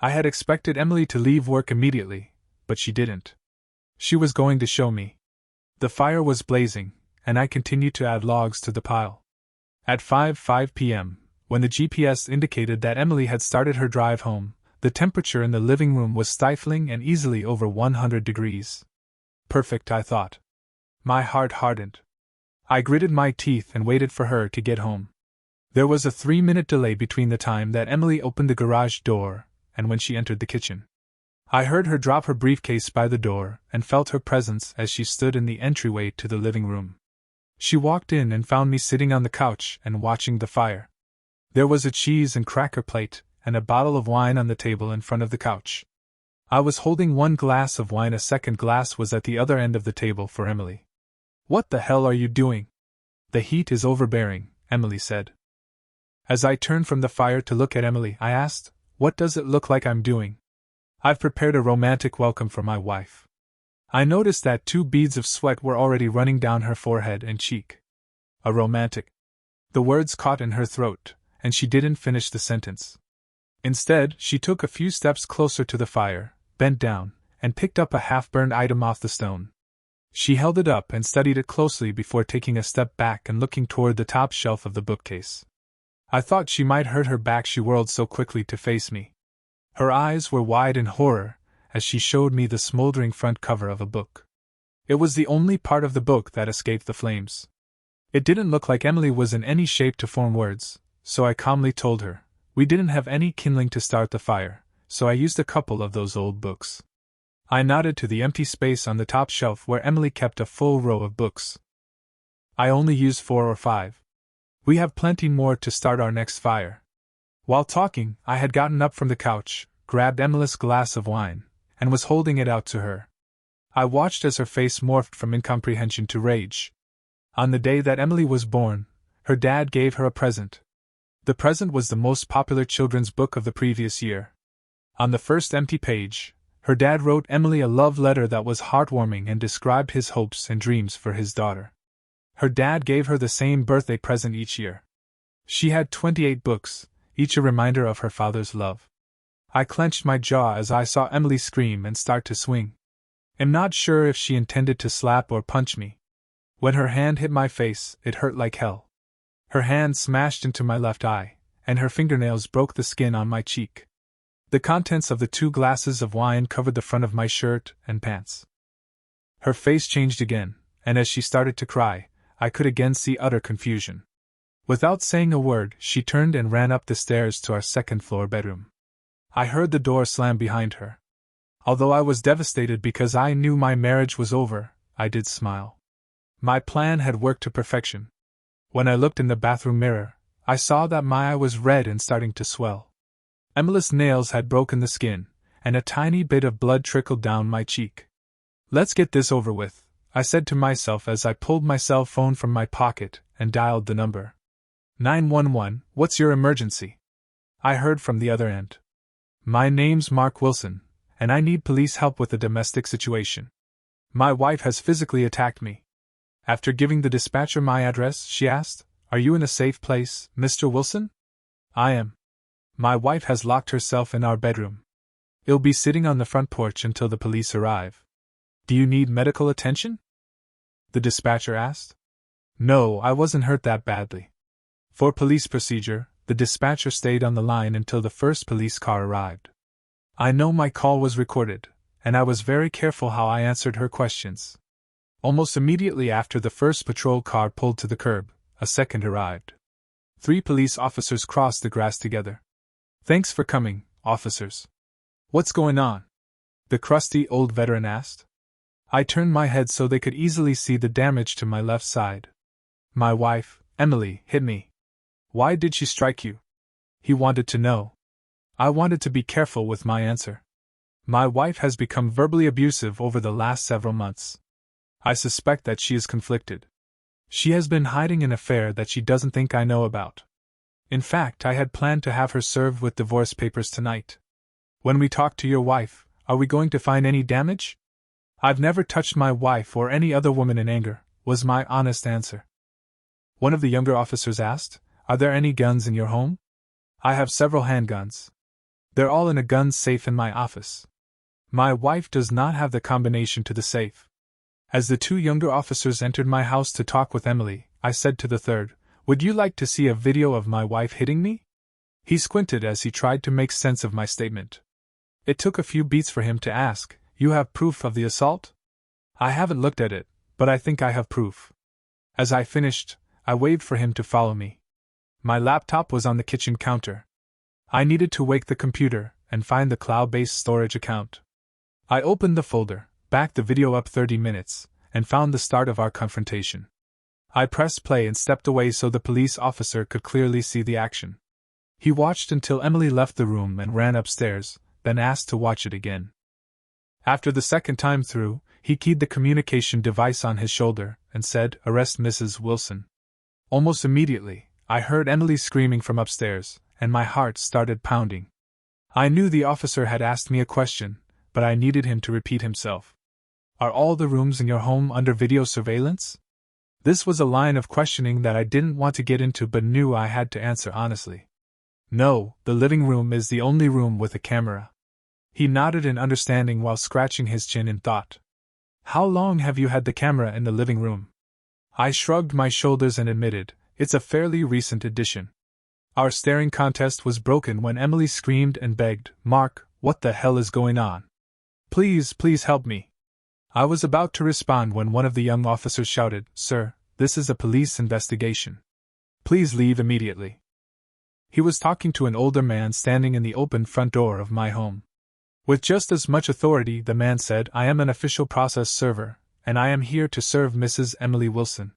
I had expected Emily to leave work immediately, but she didn't. She was going to show me. The fire was blazing, and I continued to add logs to the pile. At 5 p.m., when the GPS indicated that Emily had started her drive home, the temperature in the living room was stifling and easily over 100 degrees. Perfect, I thought. My heart hardened. I gritted my teeth and waited for her to get home. There was a 3-minute delay between the time that Emily opened the garage door and when she entered the kitchen. I heard her drop her briefcase by the door and felt her presence as she stood in the entryway to the living room. She walked in and found me sitting on the couch and watching the fire. There was a cheese and cracker plate and a bottle of wine on the table in front of the couch. I was holding one glass of wine, a second glass was at the other end of the table for Emily. "What the hell are you doing?" "The heat is overbearing," Emily said. As I turned from the fire to look at Emily, I asked, "What does it look like I'm doing?" "I've prepared a romantic welcome for my wife." I noticed that 2 beads of sweat were already running down her forehead and cheek. "A romantic?" The words caught in her throat, and she didn't finish the sentence. Instead, she took a few steps closer to the fire, bent down, and picked up a half-burned item off the stone. She held it up and studied it closely before taking a step back and looking toward the top shelf of the bookcase. I thought she might hurt her back. She whirled so quickly to face me. Her eyes were wide in horror as she showed me the smoldering front cover of a book. It was the only part of the book that escaped the flames. It didn't look like Emily was in any shape to form words, so I calmly told her, "We didn't have any kindling to start the fire, so I used a couple of those old books." I nodded to the empty space on the top shelf where Emily kept a full row of books. "I only used 4 or 5. We have plenty more to start our next fire." While talking, I had gotten up from the couch, grabbed Emily's glass of wine, and was holding it out to her. I watched as her face morphed from incomprehension to rage. On the day that Emily was born, her dad gave her a present. The present was the most popular children's book of the previous year. On the first empty page, her dad wrote Emily a love letter that was heartwarming and described his hopes and dreams for his daughter. Her dad gave her the same birthday present each year. She had 28 books, each a reminder of her father's love. I clenched my jaw as I saw Emily scream and start to swing. I'm not sure if she intended to slap or punch me. When her hand hit my face, it hurt like hell. Her hand smashed into my left eye, and her fingernails broke the skin on my cheek. The contents of the 2 glasses of wine covered the front of my shirt and pants. Her face changed again, and as she started to cry, I could again see utter confusion. Without saying a word, she turned and ran up the stairs to our second-floor bedroom. I heard the door slam behind her. Although I was devastated because I knew my marriage was over, I did smile. My plan had worked to perfection. When I looked in the bathroom mirror, I saw that my eye was red and starting to swell. Emily's nails had broken the skin, and a tiny bit of blood trickled down my cheek. "Let's get this over with," I said to myself as I pulled my cell phone from my pocket and dialed the number. 911, "What's your emergency?" I heard from the other end. "My name's Mark Wilson, and I need police help with a domestic situation. My wife has physically attacked me." After giving the dispatcher my address, she asked, "Are you in a safe place, Mr. Wilson?" "I am. My wife has locked herself in our bedroom. I'll be sitting on the front porch until the police arrive." "Do you need medical attention?" the dispatcher asked. "No, I wasn't hurt that badly." For police procedure, the dispatcher stayed on the line until the first police car arrived. I know my call was recorded, and I was very careful how I answered her questions. Almost immediately after the first patrol car pulled to the curb, a second arrived. 3 police officers crossed the grass together. "Thanks for coming, officers." "What's going on?" the crusty old veteran asked. I turned my head so they could easily see the damage to my left side. "My wife, Emily, hit me." "Why did she strike you?" he wanted to know. I wanted to be careful with my answer. "My wife has become verbally abusive over the last several months. I suspect that she is conflicted. She has been hiding an affair that she doesn't think I know about. In fact, I had planned to have her served with divorce papers tonight." "When we talk to your wife, are we going to find any damage?" "I've never touched my wife or any other woman in anger," was my honest answer. One of the younger officers asked, "Are there any guns in your home?" "I have several handguns. They're all in a gun safe in my office. My wife does not have the combination to the safe." As the 2 younger officers entered my house to talk with Emily, I said to the third, "Would you like to see a video of my wife hitting me?" He squinted as he tried to make sense of my statement. It took a few beats for him to ask, "You have proof of the assault?" "I haven't looked at it, but I think I have proof." As I finished, I waved for him to follow me. My laptop was on the kitchen counter. I needed to wake the computer and find the cloud-based storage account. I opened the folder, backed the video up 30 minutes, and found the start of our confrontation. I pressed play and stepped away so the police officer could clearly see the action. He watched until Emily left the room and ran upstairs, then asked to watch it again. After the second time through, he keyed the communication device on his shoulder and said, "Arrest Mrs. Wilson." Almost immediately, I heard Emily screaming from upstairs, and my heart started pounding. I knew the officer had asked me a question, but I needed him to repeat himself. "Are all the rooms in your home under video surveillance?" This was a line of questioning that I didn't want to get into but knew I had to answer honestly. No, the living room is the only room with a camera. He nodded in understanding while scratching his chin in thought. How long have you had the camera in the living room? I shrugged my shoulders and admitted, it's a fairly recent addition. Our staring contest was broken when Emily screamed and begged, Mark, what the hell is going on? Please help me. I was about to respond when one of the young officers shouted, Sir, this is a police investigation. Please leave immediately. He was talking to an older man standing in the open front door of my home. With just as much authority, the man said, I am an official process server, and I am here to serve Mrs. Emily Wilson.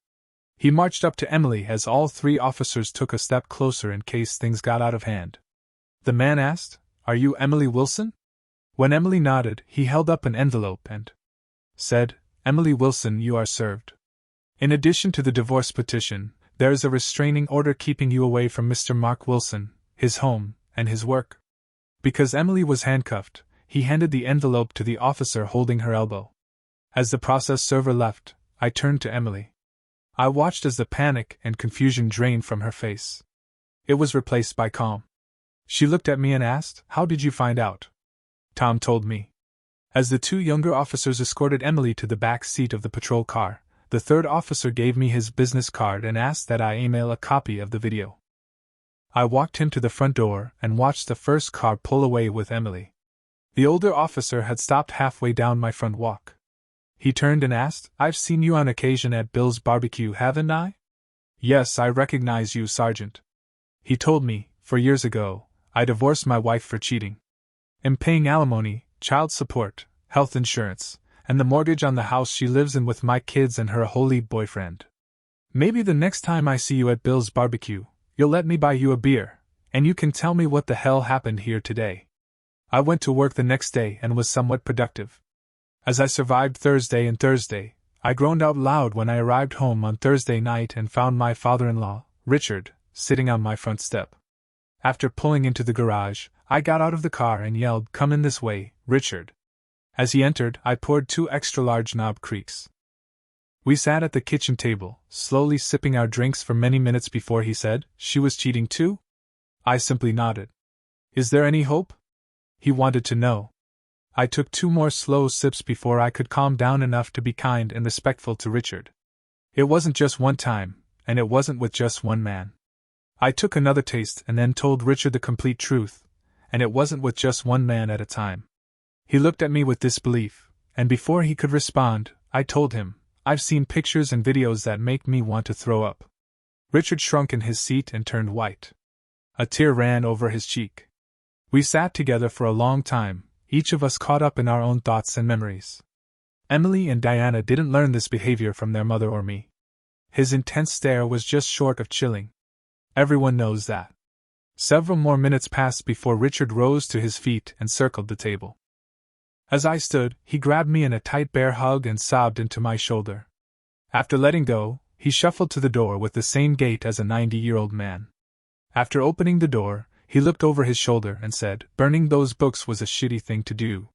He marched up to Emily as all three officers took a step closer in case things got out of hand. The man asked, Are you Emily Wilson? When Emily nodded, he held up an envelope and said, Emily Wilson, you are served. In addition to the divorce petition, there is a restraining order keeping you away from Mr. Mark Wilson, his home, and his work. Because Emily was handcuffed, he handed the envelope to the officer holding her elbow. As the process server left, I turned to Emily. I watched as the panic and confusion drained from her face. It was replaced by calm. She looked at me and asked, How did you find out? Tom told me. As the two younger officers escorted Emily to the back seat of the patrol car, the third officer gave me his business card and asked that I email a copy of the video. I walked him to the front door and watched the first car pull away with Emily. The older officer had stopped halfway down my front walk. He turned and asked, I've seen you on occasion at Bill's barbecue, haven't I? Yes, I recognize you, Sergeant. He told me, 4 years ago, I divorced my wife for cheating. Am paying alimony, child support, health insurance, and the mortgage on the house she lives in with my kids and her holy boyfriend. Maybe the next time I see you at Bill's barbecue, you'll let me buy you a beer, and you can tell me what the hell happened here today. I went to work the next day and was somewhat productive. As I survived Thursday and Thursday, I groaned out loud when I arrived home on Thursday night and found my father-in-law, Richard, sitting on my front step. After pulling into the garage, I got out of the car and yelled, Come in this way, Richard. As he entered, I poured 2 extra-large Knob Creeks. We sat at the kitchen table, slowly sipping our drinks for many minutes before he said, She was cheating too? I simply nodded. Is there any hope? He wanted to know. I took 2 more slow sips before I could calm down enough to be kind and respectful to Richard. It wasn't just one time, and it wasn't with just one man. I took another taste and then told Richard the complete truth, and it wasn't with just one man at a time. He looked at me with disbelief, and before he could respond, I told him, I've seen pictures and videos that make me want to throw up. Richard shrunk in his seat and turned white. A tear ran over his cheek. We sat together for a long time, each of us caught up in our own thoughts and memories. Emily and Diana didn't learn this behavior from their mother or me. His intense stare was just short of chilling. Everyone knows that. Several more minutes passed before Richard rose to his feet and circled the table. As I stood, he grabbed me in a tight bear hug and sobbed into my shoulder. After letting go, he shuffled to the door with the same gait as a 90-year-old man. After opening the door, he looked over his shoulder and said, Burning those books was a shitty thing to do.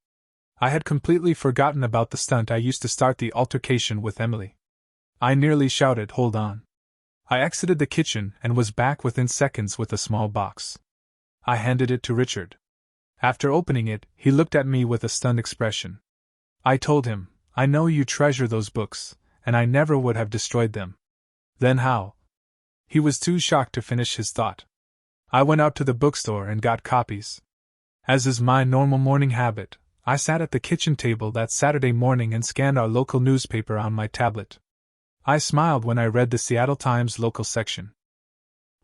I had completely forgotten about the stunt I used to start the altercation with Emily. I nearly shouted, Hold on. I exited the kitchen and was back within seconds with a small box. I handed it to Richard. After opening it, he looked at me with a stunned expression. I told him, I know you treasure those books, and I never would have destroyed them. Then how? He was too shocked to finish his thought. I went out to the bookstore and got copies. As is my normal morning habit, I sat at the kitchen table that Saturday morning and scanned our local newspaper on my tablet. I smiled when I read the Seattle Times local section.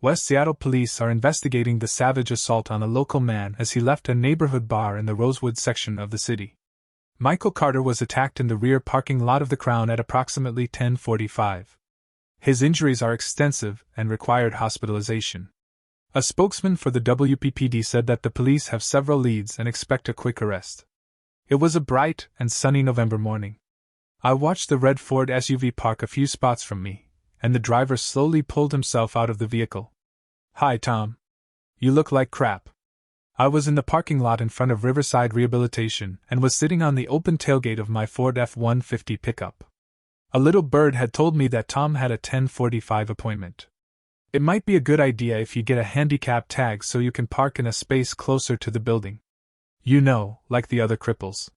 West Seattle police are investigating the savage assault on a local man as he left a neighborhood bar in the Rosewood section of the city. Michael Carter was attacked in the rear parking lot of the Crown at approximately 10:45. His injuries are extensive and required hospitalization. A spokesman for the WPPD said that the police have several leads and expect a quick arrest. It was a bright and sunny November morning. I watched the red Ford SUV park a few spots from me, and the driver slowly pulled himself out of the vehicle. Hi, Tom. You look like crap. I was in the parking lot in front of Riverside Rehabilitation and was sitting on the open tailgate of my Ford F-150 pickup. A little bird had told me that Tom had a 10:45 appointment. It might be a good idea if you get a handicap tag so you can park in a space closer to the building. You know, like the other cripples.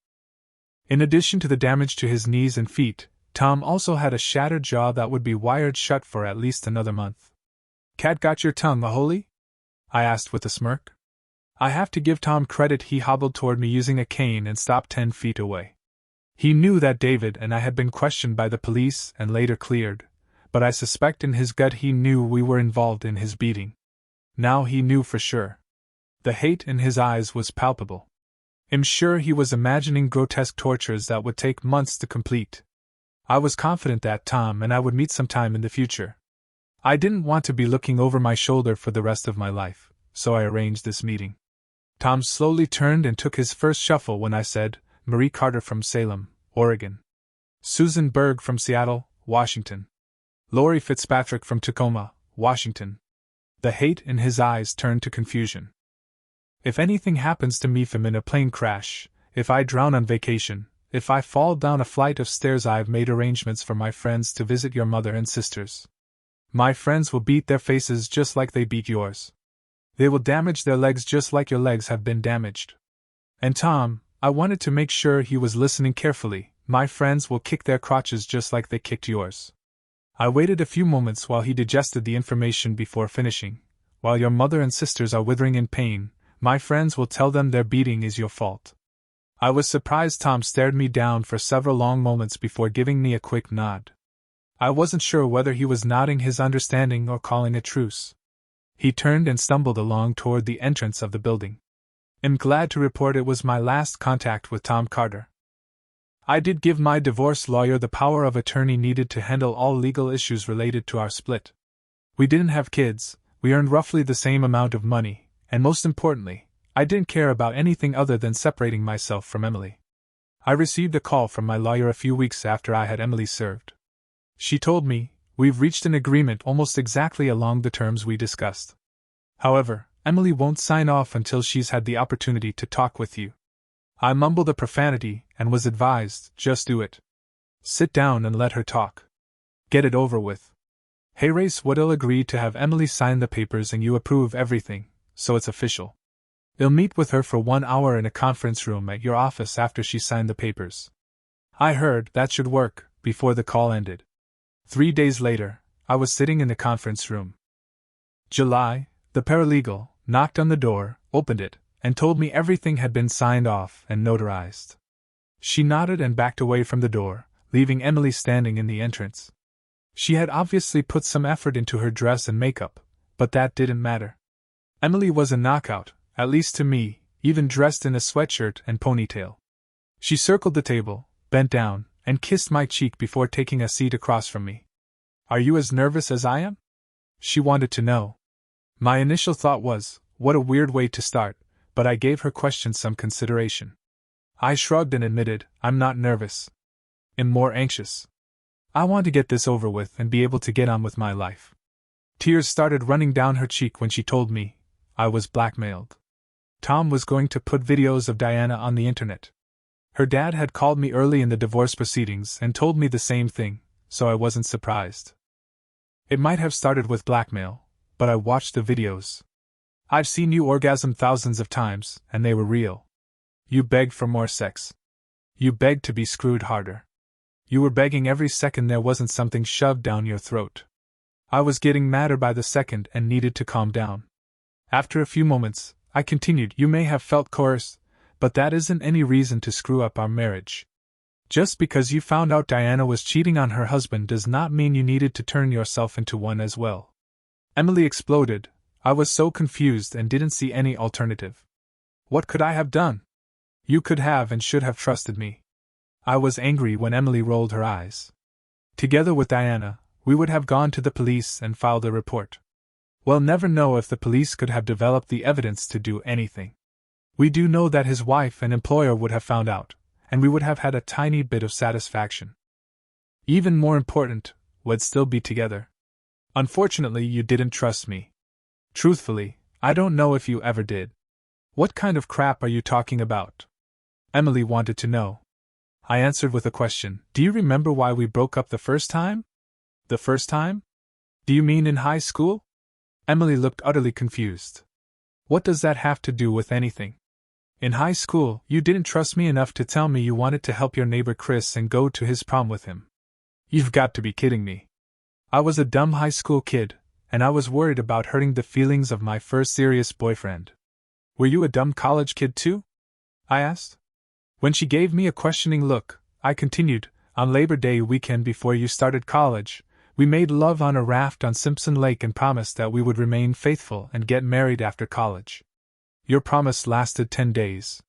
In addition to the damage to his knees and feet, Tom also had a shattered jaw that would be wired shut for at least another month. "Cat got your tongue, Aholy?" I asked with a smirk. I have to give Tom credit, he hobbled toward me using a cane and stopped 10 feet away. He knew that David and I had been questioned by the police and later cleared, but I suspect in his gut he knew we were involved in his beating. Now he knew for sure. The hate in his eyes was palpable. I'm sure he was imagining grotesque tortures that would take months to complete. I was confident that Tom and I would meet sometime in the future. I didn't want to be looking over my shoulder for the rest of my life, so I arranged this meeting. Tom slowly turned and took his first shuffle when I said, "Marie Carter from Salem, Oregon. Susan Berg from Seattle, Washington. Lori Fitzpatrick from Tacoma, Washington." The hate in his eyes turned to confusion. "If anything happens to me from in a plane crash, if I drown on vacation, if I fall down a flight of stairs, I've made arrangements for my friends to visit your mother and sisters. My friends will beat their faces just like they beat yours. They will damage their legs just like your legs have been damaged. And Tom, I wanted to make sure he was listening carefully, my friends will kick their crotches just like they kicked yours." I waited a few moments while he digested the information before finishing. "While your mother and sisters are withering in pain, my friends will tell them their beating is your fault." I was surprised Tom stared me down for several long moments before giving me a quick nod. I wasn't sure whether he was nodding his understanding or calling a truce. He turned and stumbled along toward the entrance of the building. I'm glad to report it was my last contact with Tom Carter. I did give my divorce lawyer the power of attorney needed to handle all legal issues related to our split. We didn't have kids, we earned roughly the same amount of money, and most importantly, I didn't care about anything other than separating myself from Emily. I received a call from my lawyer a few weeks after I had Emily served. She told me, "We've reached an agreement almost exactly along the terms we discussed. However, Emily won't sign off until she's had the opportunity to talk with you." I mumbled a profanity and was advised, "Just do it. Sit down and let her talk. Get it over with." Hey Race Wood'll agree to have Emily sign the papers and you approve everything, so it's official. You'll meet with her for 1 hour in a conference room at your office after she signed the papers. I heard that should work before the call ended. 3 days later, I was sitting in the conference room. July, the paralegal, knocked on the door, opened it, and told me everything had been signed off and notarized. She nodded and backed away from the door, leaving Emily standing in the entrance. She had obviously put some effort into her dress and makeup, but that didn't matter. Emily was a knockout, at least to me, even dressed in a sweatshirt and ponytail. She circled the table, bent down, and kissed my cheek before taking a seat across from me. "Are you as nervous as I am?" she wanted to know. My initial thought was, what a weird way to start, but I gave her question some consideration. I shrugged and admitted, "I'm not nervous. I'm more anxious. I want to get this over with and be able to get on with my life." Tears started running down her cheek when she told me I was blackmailed. Tom was going to put videos of Diana on the internet. Her dad had called me early in the divorce proceedings and told me the same thing, so I wasn't surprised. It might have started with blackmail, but I watched the videos. I've seen you orgasm thousands of times, and they were real. You begged for more sex. You begged to be screwed harder. You were begging every second there wasn't something shoved down your throat. I was getting madder by the second and needed to calm down. After a few moments, I continued, "You may have felt coerced, but that isn't any reason to screw up our marriage. Just because you found out Diana was cheating on her husband does not mean you needed to turn yourself into one as well." Emily exploded. I was so confused and didn't see any alternative. What could I have done? You could have and should have trusted me. I was angry when Emily rolled her eyes. Together with Diana, we would have gone to the police and filed a report. We'll never know if the police could have developed the evidence to do anything. We do know that his wife and employer would have found out, and we would have had a tiny bit of satisfaction. Even more important, we'd still be together. Unfortunately, you didn't trust me. Truthfully, I don't know if you ever did. What kind of crap are you talking about? Emily wanted to know. I answered with a question. Do you remember why we broke up the first time? The first time? Do you mean in high school? Emily looked utterly confused. What does that have to do with anything? In high school, you didn't trust me enough to tell me you wanted to help your neighbor Chris and go to his prom with him. You've got to be kidding me. I was a dumb high school kid, and I was worried about hurting the feelings of my first serious boyfriend. Were you a dumb college kid too? I asked. When she gave me a questioning look, I continued, on Labor Day weekend before you started college, we made love on a raft on Simpson Lake and promised that we would remain faithful and get married after college. Your promise lasted 10 days.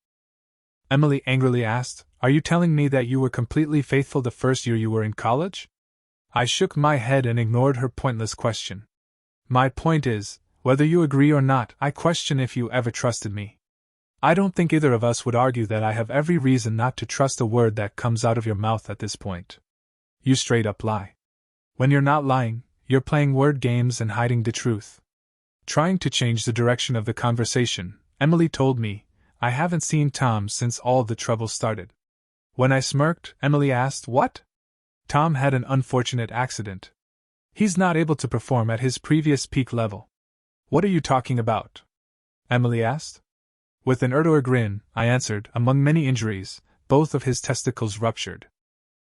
Emily angrily asked, Are you telling me that you were completely faithful the first year you were in college? I shook my head and ignored her pointless question. My point is, whether you agree or not, I question if you ever trusted me. I don't think either of us would argue that I have every reason not to trust a word that comes out of your mouth at this point. You straight up lie. When you're not lying, you're playing word games and hiding the truth. Trying to change the direction of the conversation, Emily told me, I haven't seen Tom since all the trouble started. When I smirked, Emily asked, What? Tom had an unfortunate accident. He's not able to perform at his previous peak level. What are you talking about? Emily asked. With an ardor grin, I answered, Among many injuries, both of his testicles ruptured.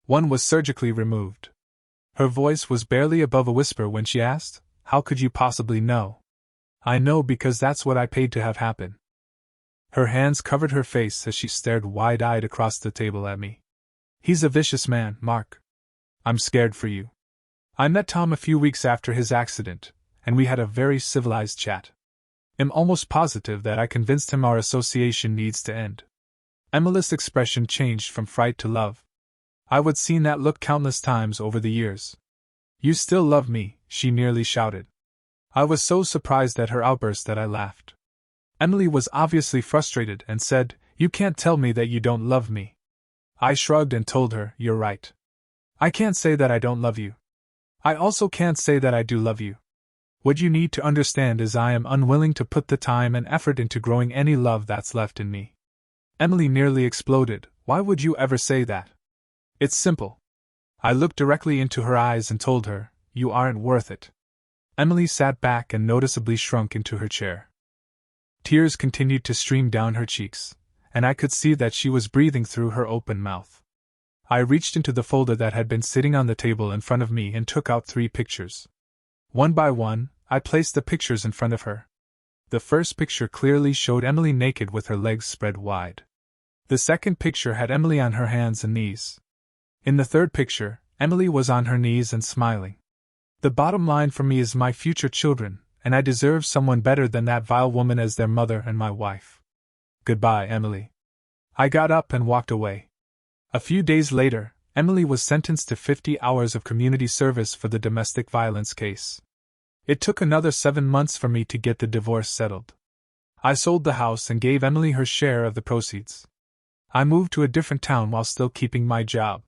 One was surgically removed. Her voice was barely above a whisper when she asked, How could you possibly know? I know because that's what I paid to have happen. Her hands covered her face as she stared wide-eyed across the table at me. He's a vicious man, Mark. I'm scared for you. I met Tom a few weeks after his accident, and we had a very civilized chat. I'm almost positive that I convinced him our association needs to end. Emily's expression changed from fright to love. I would seen that look countless times over the years. You still love me, she nearly shouted. I was so surprised at her outburst that I laughed. Emily was obviously frustrated and said, You can't tell me that you don't love me. I shrugged and told her, You're right. I can't say that I don't love you. I also can't say that I do love you. What you need to understand is I am unwilling to put the time and effort into growing any love that's left in me. Emily nearly exploded. Why would you ever say that? It's simple. I looked directly into her eyes and told her, You aren't worth it. Emily sat back and noticeably shrunk into her chair. Tears continued to stream down her cheeks, and I could see that she was breathing through her open mouth. I reached into the folder that had been sitting on the table in front of me and took out 3 pictures. One by one, I placed the pictures in front of her. The first picture clearly showed Emily naked with her legs spread wide. The second picture had Emily on her hands and knees. In the third picture, Emily was on her knees and smiling. The bottom line for me is my future children, and I deserve someone better than that vile woman as their mother and my wife. Goodbye, Emily. I got up and walked away. A few days later, Emily was sentenced to 50 hours of community service for the domestic violence case. It took another 7 months for me to get the divorce settled. I sold the house and gave Emily her share of the proceeds. I moved to a different town while still keeping my job.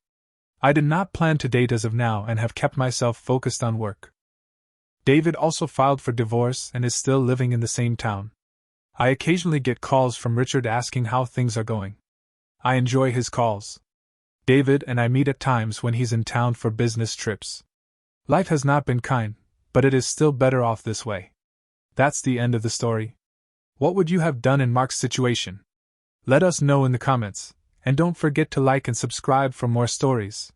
I did not plan to date as of now and have kept myself focused on work. David also filed for divorce and is still living in the same town. I occasionally get calls from Richard asking how things are going. I enjoy his calls. David and I meet at times when he's in town for business trips. Life has not been kind, but it is still better off this way. That's the end of the story. What would you have done in Mark's situation? Let us know in the comments, and don't forget to like and subscribe for more stories.